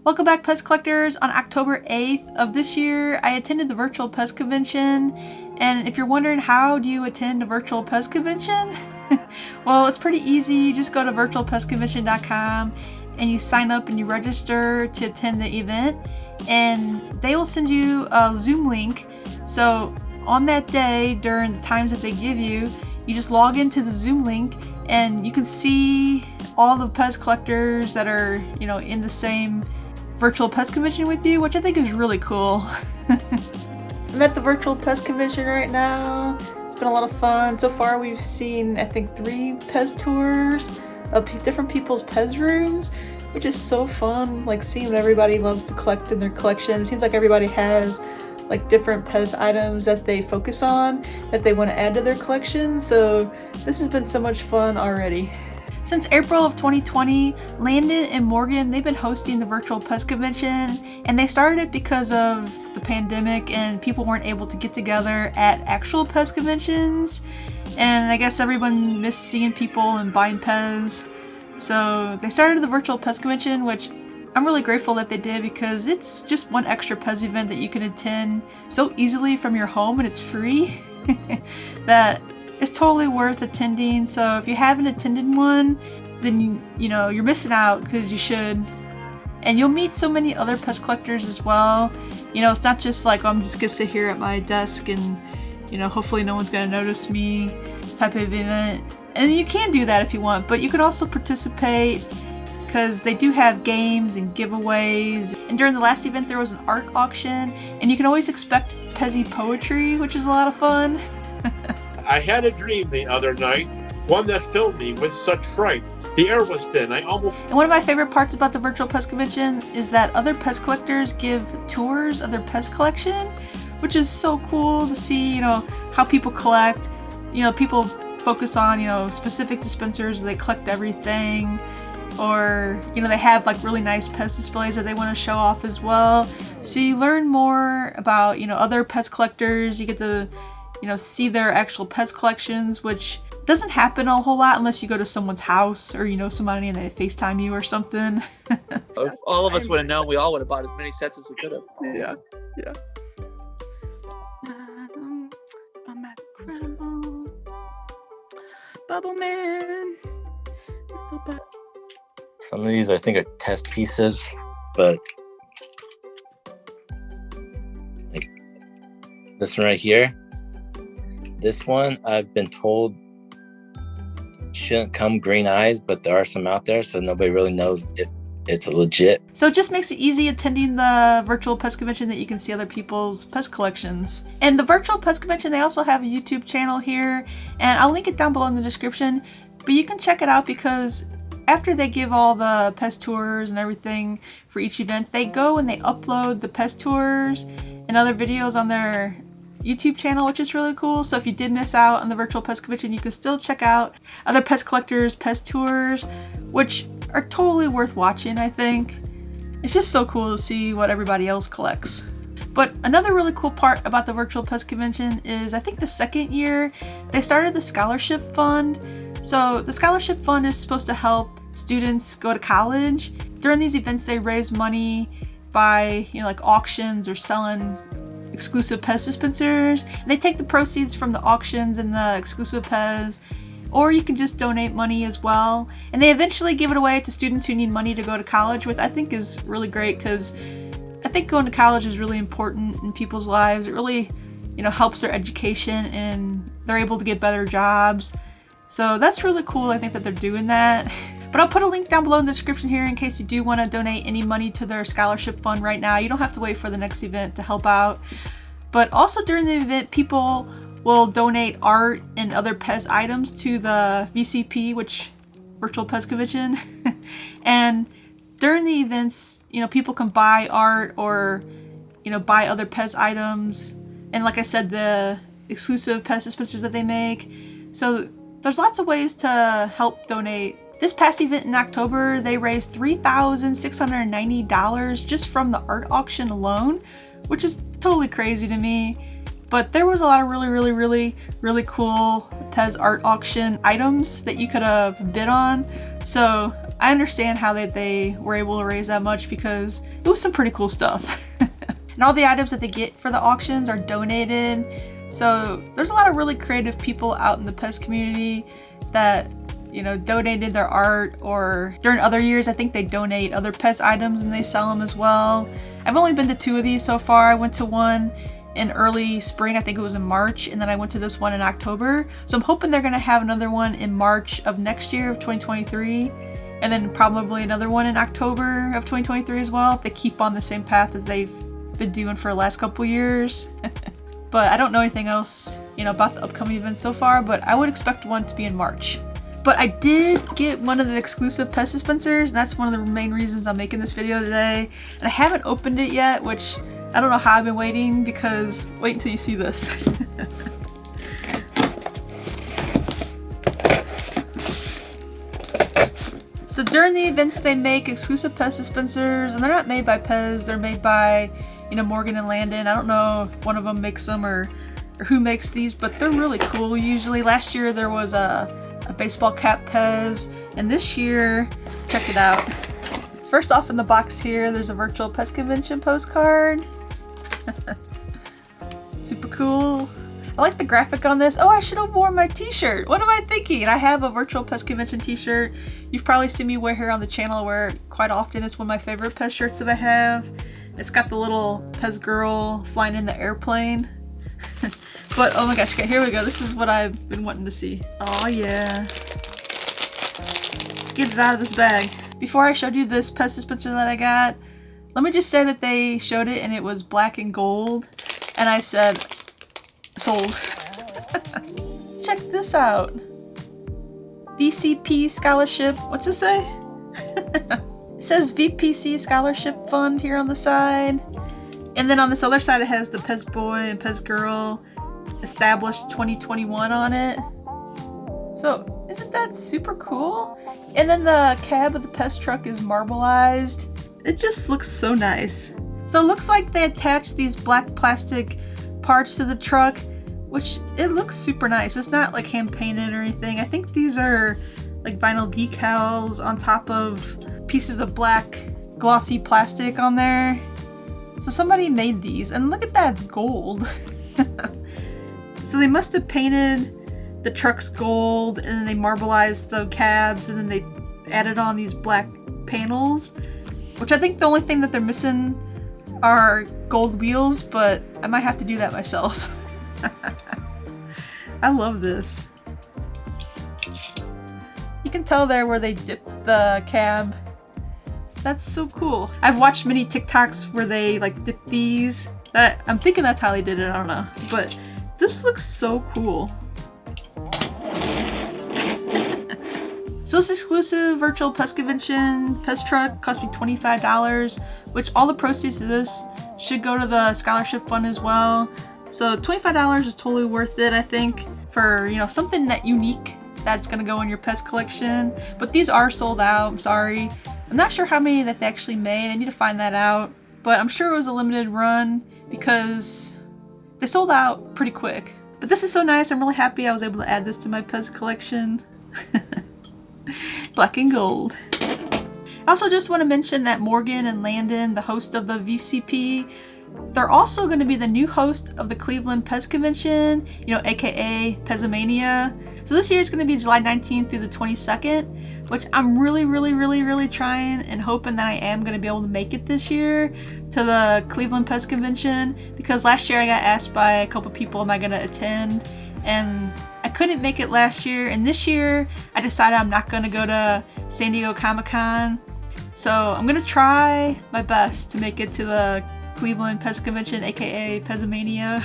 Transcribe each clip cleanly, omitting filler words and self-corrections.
Welcome back, PEZ collectors. On October 8th of this year, I attended the Virtual PEZ Convention. And if you're wondering how do you attend a Virtual PEZ Convention, well, it's pretty easy. You just go to virtualpezconvention.com and you sign up and you register to attend the event. And they will send you a Zoom link. So on that day, during the times that they give you, you just log into the Zoom link and you can see all the PEZ collectors that are, in the same Virtual PEZ Convention with you, which I think is really cool. I'm at the Virtual PEZ Convention right now. It's been a lot of fun. So far we've seen, I think, 3 PEZ tours of different people's PEZ rooms, which is so fun, like seeing what everybody loves to collect in their collection. It seems like everybody has like different PEZ items that they focus on, that they want to add to their collection. So this has been so much fun already. Since April of 2020, Landon and Morgan, they've been hosting the Virtual PEZ Convention, and they started it because of the pandemic and people weren't able to get together at actual PEZ conventions. And I guess everyone missed seeing people and buying PEZ. So they started the Virtual PEZ Convention, which I'm really grateful that they did because it's just one extra PEZ event that you can attend so easily from your home, and it's free. That it's totally worth attending. So if you haven't attended one, then you're missing out, because you should. And you'll meet so many other PEZ collectors as well. It's not just like, I'm just gonna sit here at my desk and hopefully no one's gonna notice me type of event. And you can do that if you want, but you could also participate because they do have games and giveaways. And during the last event there was an art auction, and you can always expect PEZ poetry, which is a lot of fun. I had a dream the other night, one that filled me with such fright. The air was thin, And one of my favorite parts about the Virtual PEZ Convention is that other PEZ collectors give tours of their PEZ collection, which is so cool to see, how people collect. People focus on, specific dispensers, they collect everything. Or, they have like really nice PEZ displays that they want to show off as well. So you learn more about, other PEZ collectors. You get to see their actual PEZ collections, which doesn't happen a whole lot unless you go to someone's house or somebody and they FaceTime you or something. If all of us would have known, we all would have bought as many sets as we could have. Yeah. I'm incredible. Bubble Man. Some of these I think are test pieces, but like this one right here. This one, I've been told shouldn't come green eyes, but there are some out there, so nobody really knows if it's legit. So it just makes it easy attending the Virtual PEZ Convention that you can see other people's PEZ collections. And the Virtual PEZ Convention, they also have a YouTube channel here, and I'll link it down below in the description, but you can check it out because after they give all the PEZ tours and everything for each event, they go and they upload the PEZ tours and other videos on their YouTube channel, which is really cool. So if you did miss out on the Virtual PEZ Convention, you can still check out other PEZ collectors' PEZ tours, which are totally worth watching, I think. It's just so cool to see what everybody else collects. But another really cool part about the Virtual PEZ Convention is, I think the second year, they started the Scholarship Fund. So the Scholarship Fund is supposed to help students go to college. During these events, they raise money by, like auctions or selling exclusive PEZ dispensers. And they take the proceeds from the auctions and the exclusive PEZ, or you can just donate money as well. And they eventually give it away to students who need money to go to college, which I think is really great, because I think going to college is really important in people's lives. It really, helps their education and they're able to get better jobs. So that's really cool. I think that they're doing that. But I'll put a link down below in the description here in case you do want to donate any money to their scholarship fund right now. You don't have to wait for the next event to help out. But also during the event, people will donate art and other PEZ items to the VCP, which Virtual PEZ Convention. And during the events, people can buy art or, buy other PEZ items. And like I said, the exclusive PEZ dispensers that they make. So there's lots of ways to help donate. This past event in October, they raised $3,690 just from the art auction alone, which is totally crazy to me. But there was a lot of really cool PEZ art auction items that you could have bid on. So I understand how they were able to raise that much because it was some pretty cool stuff. And all the items that they get for the auctions are donated. So there's a lot of really creative people out in the PEZ community that, you know, donated their art, or during other years I think they donate other PEZ items and they sell them as well. I've only been to 2 of these so far. I went to one in early spring, I think it was in March, and then I went to this one in October. So I'm hoping they're gonna have another one in March of next year, of 2023, and then probably another one in October of 2023 as well, if they keep on the same path that they've been doing for the last couple years. But I don't know anything else, you know, about the upcoming events so far, but I would expect one to be in March. But I did get one of the exclusive PEZ dispensers, and that's one of the main reasons I'm making this video today. And I haven't opened it yet, which I don't know how I've been waiting, because wait until you see this. So during the events they make exclusive PEZ dispensers, and they're not made by PEZ, they're made by, you know, Morgan and Landon. I don't know if one of them makes them or who makes these, but they're really cool usually. Last year there was a baseball cap PEZ, and this year, check it out. First off in the box here, there's a Virtual PEZ Convention postcard. Super cool. I like the graphic on this. Oh, I should have worn my t-shirt. What am I thinking? I have a Virtual PEZ Convention t-shirt. You've probably seen me wear here on the channel. I wear it quite often. It's one of my favorite PEZ shirts that I have. It's got the little PEZ girl flying in the airplane. But oh my gosh, okay, here we go. This is what I've been wanting to see. Oh yeah. Let's get it out of this bag. Before I showed you this PEZ dispenser that I got, let me just say that they showed it and it was black and gold. And I said, sold. Check this out. VCP scholarship. What's it say? It says VPC scholarship fund here on the side. And then on this other side it has the PEZ boy and PEZ girl established 2021 on it. So isn't that super cool? And then the cab of the PEZ truck is marbleized. It just looks so nice. So it looks like they attached these black plastic parts to the truck, which it looks super nice. It's not like hand painted or anything. I think these are like vinyl decals on top of pieces of black glossy plastic on there. So somebody made these, and look at that, it's gold. So they must have painted the trucks gold, and then they marbleized the cabs, and then they added on these black panels, which I think the only thing that they're missing are gold wheels, but I might have to do that myself. I love this. You can tell there where they dipped the cab. That's so cool. I've watched many TikToks where they like dip these. I'm thinking that's how they did it, I don't know. But this looks so cool. So this exclusive Virtual PEZ Convention PEZ truck cost me $25, which all the proceeds of this should go to the scholarship fund as well. So $25 is totally worth it, I think, for, you know, something that unique that's gonna go in your PEZ collection. But these are sold out, I'm sorry. I'm not sure how many that they actually made. I need to find that out. But I'm sure it was a limited run because they sold out pretty quick. But this is so nice. I'm really happy I was able to add this to my PEZ collection. Black and gold. I also just want to mention that Morgan and Landon, the host of the VCP, they're also going to be the new host of the Cleveland PEZ Convention, you know, aka PEZomania. So this year is going to be July 19th through the 22nd, which I'm really trying and hoping that I am going to be able to make it this year to the Cleveland PEZ Convention, because last year I got asked by a couple people, am I going to attend? And I couldn't make it last year, and this year I decided I'm not going to go to San Diego Comic-Con. So I'm going to try my best to make it to the Cleveland PEZ Convention, aka PEZomania,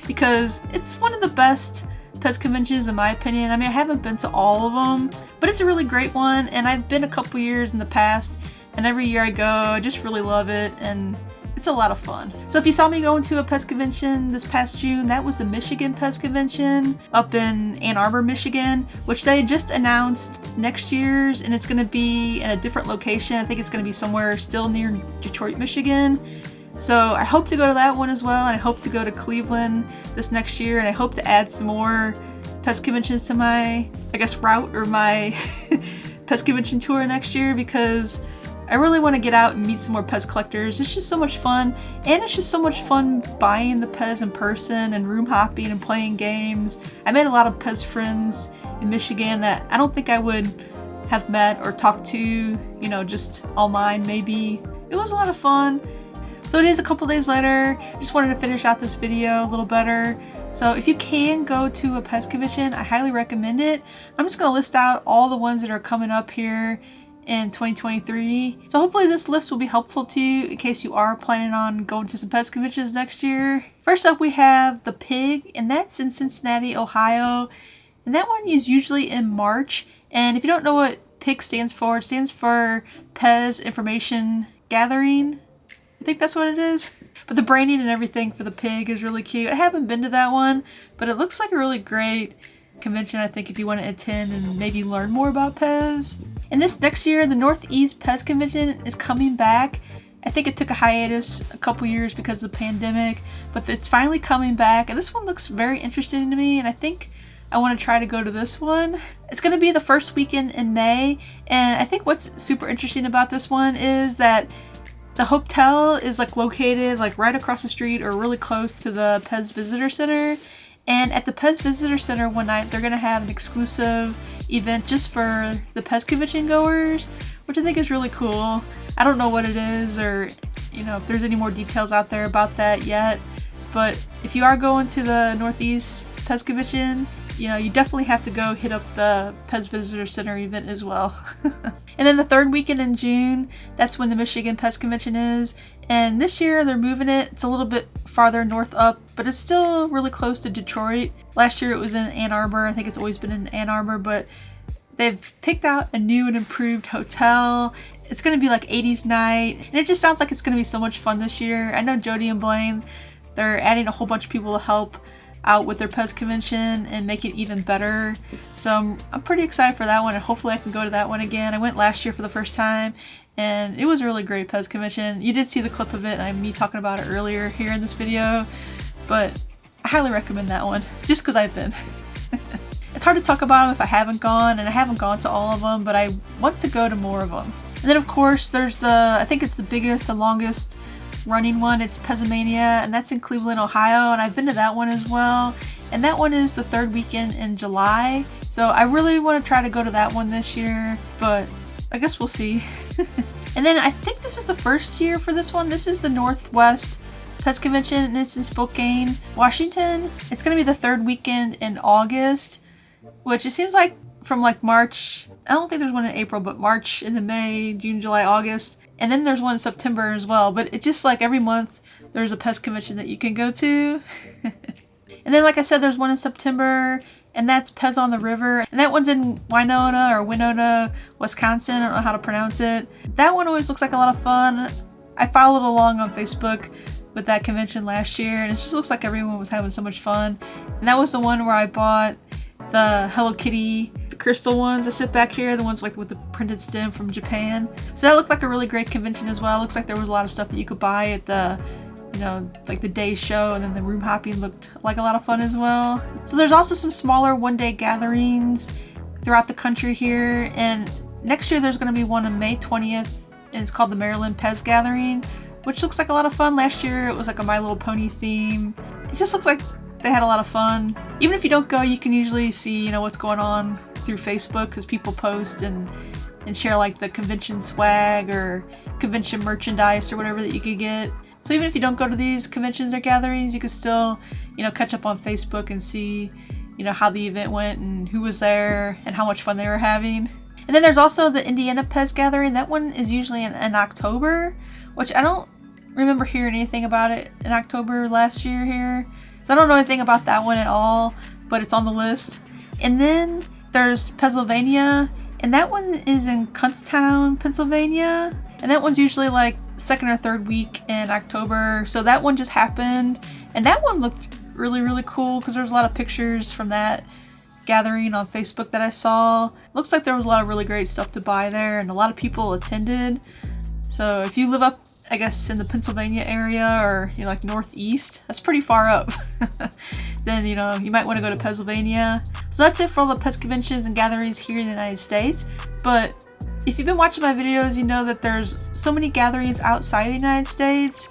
because it's one of the best PEZ conventions in my opinion. I mean, I haven't been to all of them, but it's a really great one, and I've been a couple years in the past, and every year I go, I just really love it, and it's a lot of fun. So if you saw me going to a PEZ convention this past June, that was the Michigan PEZ Convention up in Ann Arbor, Michigan, which they just announced next year's, and it's going to be in a different location. I think it's going to be somewhere still near Detroit, Michigan. So I hope to go to that one as well, and I hope to go to Cleveland this next year, and I hope to add some more PEZ conventions to my, I guess, route or my PEZ Convention tour next year because I really want to get out and meet some more PEZ collectors. It's just so much fun, and it's just so much fun buying the PEZ in person and room hopping and playing games. I made a lot of PEZ friends in Michigan that I don't think I would have met or talked to, you know, just online maybe. It was a lot of fun. So it is a couple days later. I just wanted to finish out this video a little better. So if you can go to a PEZ convention, I highly recommend it. I'm just going to list out all the ones that are coming up here in 2023. So hopefully this list will be helpful to you in case you are planning on going to some PEZ conventions next year. First up we have the PIG, and that's in Cincinnati, Ohio. And that one is usually in March. And if you don't know what PIG stands for, it stands for PEZ Information Gathering. I think that's what it is. But the branding and everything for the PIG is really cute. I haven't been to that one, but it looks like a really great convention, I think, if you want to attend and maybe learn more about PEZ. And this next year, the Northeast PEZ Convention is coming back. I think it took a hiatus a couple years because of the pandemic, but it's finally coming back. And this one looks very interesting to me, and I think I want to try to go to this one. It's going to be the first weekend in May, and I think what's super interesting about this one is that the hotel is like located like right across the street or really close to the PEZ Visitor Center. And at the PEZ Visitor Center one night, they're going to have an exclusive event just for the PEZ convention goers, which I think is really cool. I don't know what it is or, you know, if there's any more details out there about that yet. But if you are going to the Northeast PEZ convention, you know, you definitely have to go hit up the PEZ Visitor Center event as well. And then the third weekend in June, that's when the Michigan PEZ Convention is. And this year they're moving it. It's a little bit farther north up, but it's still really close to Detroit. Last year it was in Ann Arbor. I think it's always been in Ann Arbor, but they've picked out a new and improved hotel. It's going to be like 80s night, and it just sounds like it's going to be so much fun this year. I know Jody and Blaine, they're adding a whole bunch of people to help out with their PEZ convention and make it even better. So I'm pretty excited for that one, and hopefully I can go to that one again. I went last year for the first time, and it was a really great PEZ convention. You did see the clip of it, and me talking about it earlier here in this video, but I highly recommend that one just because I've been. It's hard to talk about them if I haven't gone, and I haven't gone to all of them, but I want to go to more of them. And then of course there's I think it's the biggest and longest running one. It's PEZmania, and that's in Cleveland, Ohio, and I've been to that one as well. And that one is the third weekend in July. So I really want to try to go to that one this year, but I guess we'll see. And then I think this is the first year for this one. This is the Northwest PEZ Convention, and it's in Spokane, Washington. It's going to be the third weekend in August, which it seems like from like March. I don't think there's one in April, but March, and then May, June, July, August. And then there's one in September as well. But it's just like every month there's a PEZ convention that you can go to. And then, like I said, there's one in September, and that's PEZ on the River. And that one's in Winona, Wisconsin. I don't know how to pronounce it. That one always looks like a lot of fun. I followed along on Facebook with that convention last year, and it just looks like everyone was having so much fun. And that was the one where I bought the Hello Kitty, the crystal ones that sit back here, the ones like with the printed stem from Japan. So that looked like a really great convention as well. It looks like there was a lot of stuff that you could buy at the, you know, like the day show, and then the room hopping looked like a lot of fun as well. So there's also some smaller one-day gatherings throughout the country here, and next year there's going to be one on May 20th, and it's called the Maryland PEZ Gathering, which looks like a lot of fun. Last year it was like a My Little Pony theme. It just looks like they had a lot of fun. Even if you don't go, you can usually see, you know, what's going on through Facebook, because people post and share like the convention swag or convention merchandise or whatever that you could get. So even if you don't go to these conventions or gatherings, you can still, you know, catch up on Facebook and see, you know, how the event went and who was there and how much fun they were having. And then there's also the Indiana PEZ Gathering. That one is usually in October, which I don't remember hearing anything about it in October last year here. So I don't know anything about that one at all, but it's on the list. And then there's Pennsylvania, and that one is in Kutztown, Pennsylvania. And that one's usually like second or third week in October. So that one just happened, and that one looked really, really cool because there's a lot of pictures from that gathering on Facebook that I saw. Looks like there was a lot of really great stuff to buy there, and a lot of people attended. So if you live up I guess in the Pennsylvania area or like northeast, that's pretty far up. Then you might want to go to Pennsylvania. So that's it for all the PEZ conventions and gatherings here in the United States. But if you've been watching my videos, you know that there's so many gatherings outside the United States,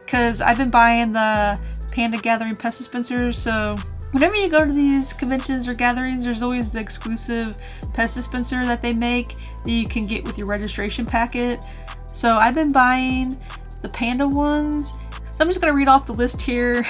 because I've been buying the Panda Gathering PEZ dispensers. So whenever you go to these conventions or gatherings, there's always the exclusive PEZ dispenser that they make that you can get with your registration packet. So I've been buying the Panda ones. So I'm just going to read off the list here.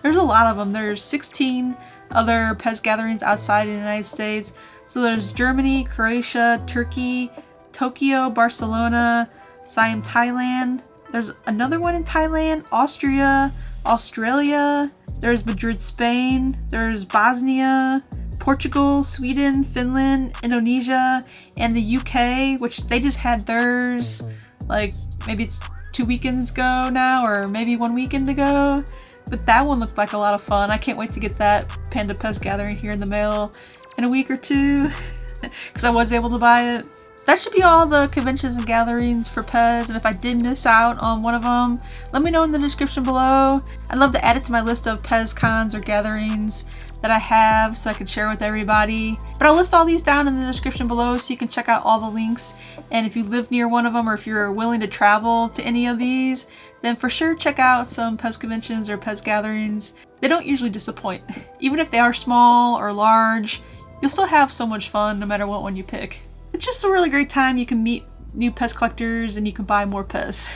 There's a lot of them. There's 16 other PEZ gatherings outside of the United States. So there's Germany, Croatia, Turkey, Tokyo, Barcelona, Siam, Thailand. There's another one in Thailand, Austria, Australia. There's Madrid, Spain. There's Bosnia, Portugal, Sweden, Finland, Indonesia, and the UK, which they just had theirs like maybe it's 2 weekends ago now, or maybe 1 weekend ago. But that one looked like a lot of fun. I can't wait to get that Panda PEZ gathering here in the mail in a week or two, because I was able to buy it. That should be all the conventions and gatherings for PEZ, and if I did miss out on one of them, let me know in the description below. I'd love to add it to my list of PEZ cons or gatherings that I have so I can share with everybody. But I'll list all these down in the description below so you can check out all the links. And if you live near one of them, or if you're willing to travel to any of these, then for sure check out some PEZ conventions or PEZ gatherings. They don't usually disappoint. Even if they are small or large, you'll still have so much fun no matter what one you pick. It's just a really great time. You can meet new PEZ collectors and you can buy more PEZ.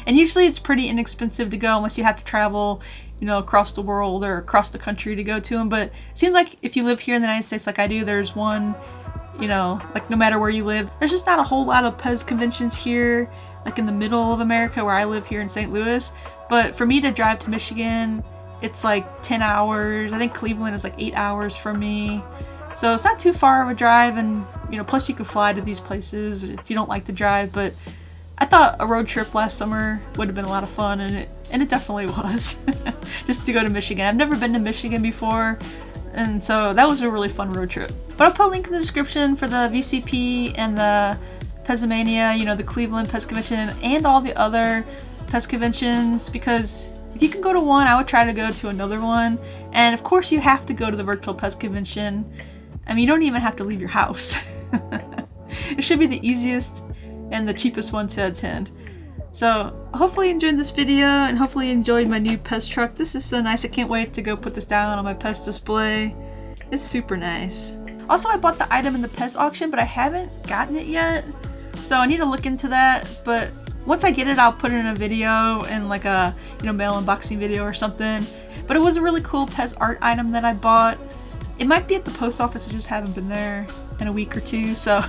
And usually it's pretty inexpensive to go unless you have to travel, across the world or across the country to go to them. But it seems like if you live here in the United States like I do, there's one, like no matter where you live, there's just not a whole lot of PEZ conventions here, like in the middle of America where I live here in St. Louis. But for me to drive to Michigan, it's like 10 hours. I think Cleveland is like 8 hours from me. So it's not too far of a drive, and plus you can fly to these places if you don't like to drive. But I thought a road trip last summer would have been a lot of fun, and it definitely was. Just to go to Michigan. I've never been to Michigan before, and so that was a really fun road trip. But I'll put a link in the description for the VCP and the PEZmania, the Cleveland PEZ convention, and all the other PEZ conventions, because if you can go to one, I would try to go to another one. And of course you have to go to the Virtual PEZ convention. I mean, you don't even have to leave your house. It should be the easiest and the cheapest one to attend. So hopefully you enjoyed this video, and hopefully you enjoyed my new PEZ truck. This is so nice. I can't wait to go put this down on my PEZ display. It's super nice. Also, I bought the item in the PEZ auction, but I haven't gotten it yet. So I need to look into that. But once I get it, I'll put it in a video, in like a mail unboxing video or something. But it was a really cool PEZ art item that I bought. It might be at the post office. I just haven't been there in a week or two, so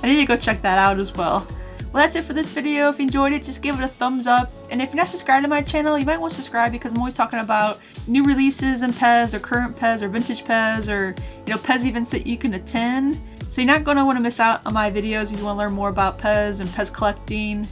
I need to go check that out as well. Well, that's it for this video. If you enjoyed it, just give it a thumbs up. And if you're not subscribed to my channel, you might want to subscribe, because I'm always talking about new releases in PEZ, or current PEZ, or vintage PEZ, or PEZ events that you can attend. So you're not going to want to miss out on my videos if you want to learn more about PEZ and PEZ collecting.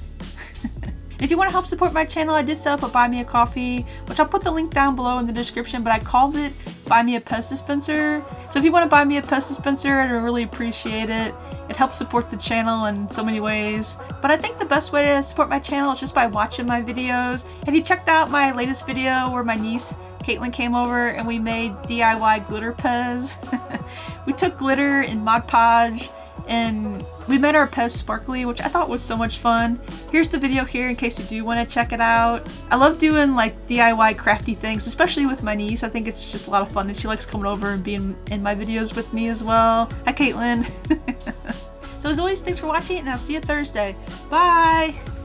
If you want to help support my channel, I did set up a Buy Me a Coffee, which I'll put the link down below in the description, but I called it Buy Me a PEZ Dispenser. So if you want to buy me a PEZ dispenser, I'd really appreciate it. It helps support the channel in so many ways. But I think the best way to support my channel is just by watching my videos. Have you checked out my latest video where my niece Caitlin came over and we made DIY glitter PEZ? We took glitter in Mod Podge and we made our PEZ sparkly, which I thought was so much fun. Here's the video here in case you do want to check it out. I love doing like DIY crafty things, especially with my niece. I think it's just a lot of fun, and she likes coming over and being in my videos with me as well. Hi, Caitlin. So as always, thanks for watching, and I'll see you Thursday. Bye!